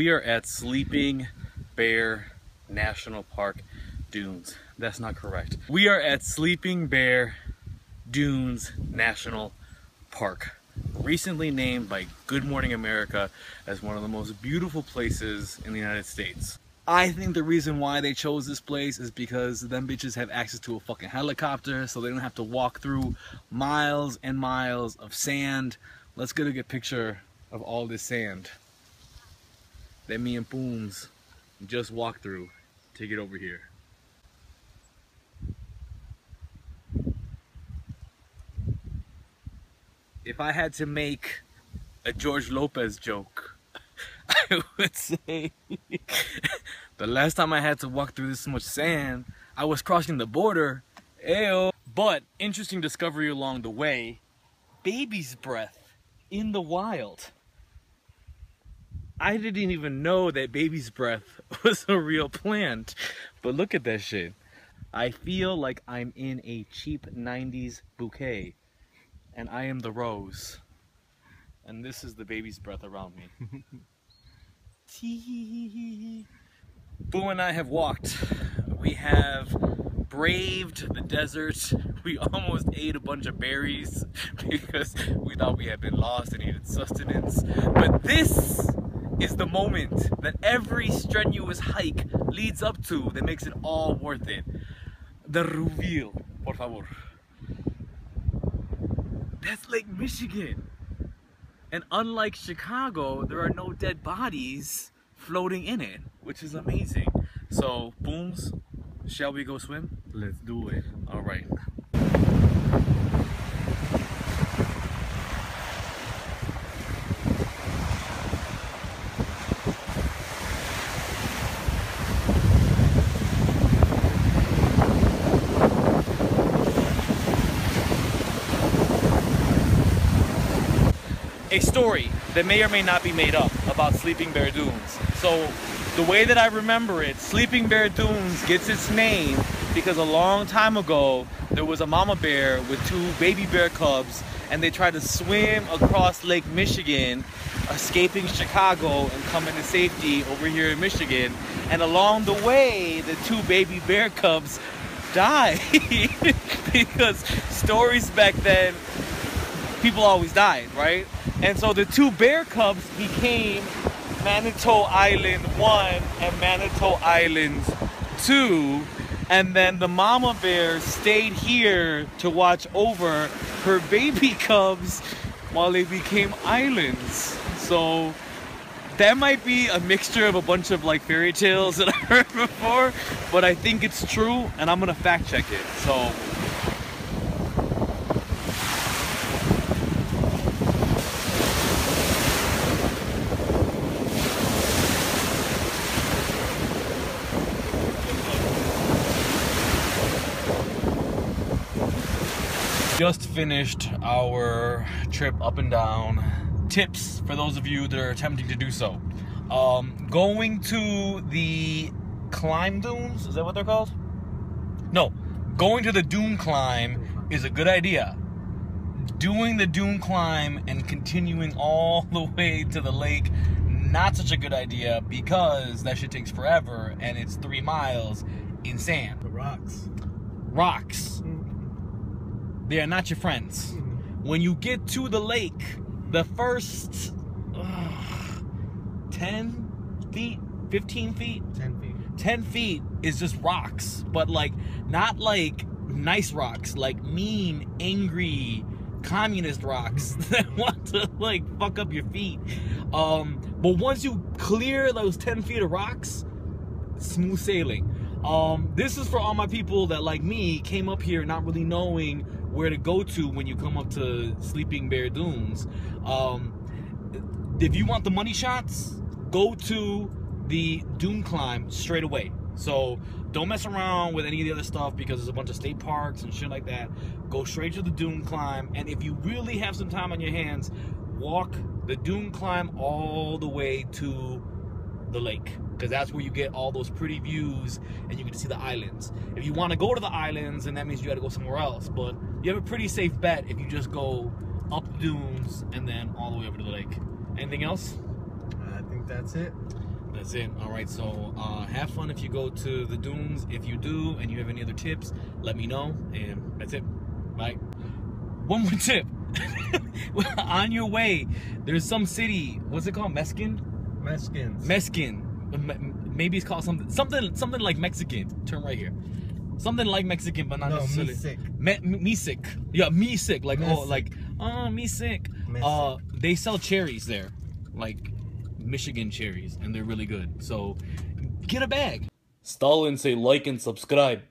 We are at Sleeping Bear National Park Dunes. That's not correct. We are at Sleeping Bear Dunes National Park, recently named by Good Morning America as one of the most beautiful places in the United States. I think the reason why they chose this place is because them bitches have access to a fucking helicopter, so they don't have to walk through miles and miles of sand. Let's get a good picture of all this sand that me and Booms just walked through to get over here. If I had to make a George Lopez joke, I would say the last time I had to walk through this much sand, I was crossing the border. Ayo. But interesting discovery along the way, baby's breath in the wild. I didn't even know that baby's breath was a real plant, but look at that shit. I feel like I'm in a cheap 90s bouquet, and I am the rose, and this is the baby's breath around me. Boo and I have walked. We have braved the desert. We almost ate a bunch of berries because we thought we had been lost and needed sustenance. But this is the moment that every strenuous hike leads up to that makes it all worth it. The reveal, por favor. That's Lake Michigan. And unlike Chicago, there are no dead bodies floating in it, which is amazing. So, Booms, shall we go swim? Let's do it. All right. A story that may or may not be made up about Sleeping Bear Dunes. So the way that I remember it, Sleeping Bear Dunes gets its name because a long time ago there was a mama bear with two baby bear cubs, and they tried to swim across Lake Michigan, escaping Chicago and coming to safety over here in Michigan. And along the way, the two baby bear cubs died because stories back then, people always died, right? And so the two bear cubs became Manitou Island 1 and Manitou Islands 2. And then the mama bear stayed here to watch over her baby cubs while they became islands. So that might be a mixture of a bunch of like fairy tales that I heard before, but I think it's true, and I'm gonna fact check it. So just finished our trip up and down. Tips for those of you that are attempting to do so. Going to the climb dunes, is that what they're called? No, going to the Dune Climb is a good idea. Doing the Dune Climb and continuing all the way to the lake, not such a good idea because that shit takes forever and it's 3 miles in sand. The rocks. Rocks. They are not your friends. When you get to the lake, the first 10 feet, 15 feet, 10 feet. 10 feet is just rocks, but like not like nice rocks, like mean, angry, communist rocks that want to like fuck up your feet. But once you clear those 10 feet of rocks, smooth sailing. This is for all my people that like me came up here not really knowing where to go to when you come up to Sleeping Bear Dunes. If you want the money shots, go to the Dune Climb straight away. So don't mess around with any of the other stuff because there's a bunch of state parks and shit like that. Go straight to the Dune Climb, and if you really have some time on your hands, walk the Dune Climb all the way to the lake, because that's where you get all those pretty views and you get to see the islands. If you want to go to the islands, then that means you got to go somewhere else, but you have a pretty safe bet if you just go up the dunes and then all the way over to the lake. Anything else? I think that's it. That's it. All right, so have fun if you go to the dunes. If you do and you have any other tips, let me know. And that's it. Bye. One more tip. On your way, there's some city. What's it called? Meskin? Maybe it's called something like Mexican. Turn right here. Something like Mexican, but not necessarily. Me-sick. Yeah, me-sick. Like, oh, like, oh, me-sick. They sell cherries there. Like Michigan cherries, and they're really good. So get a bag. Stalin, say like and subscribe.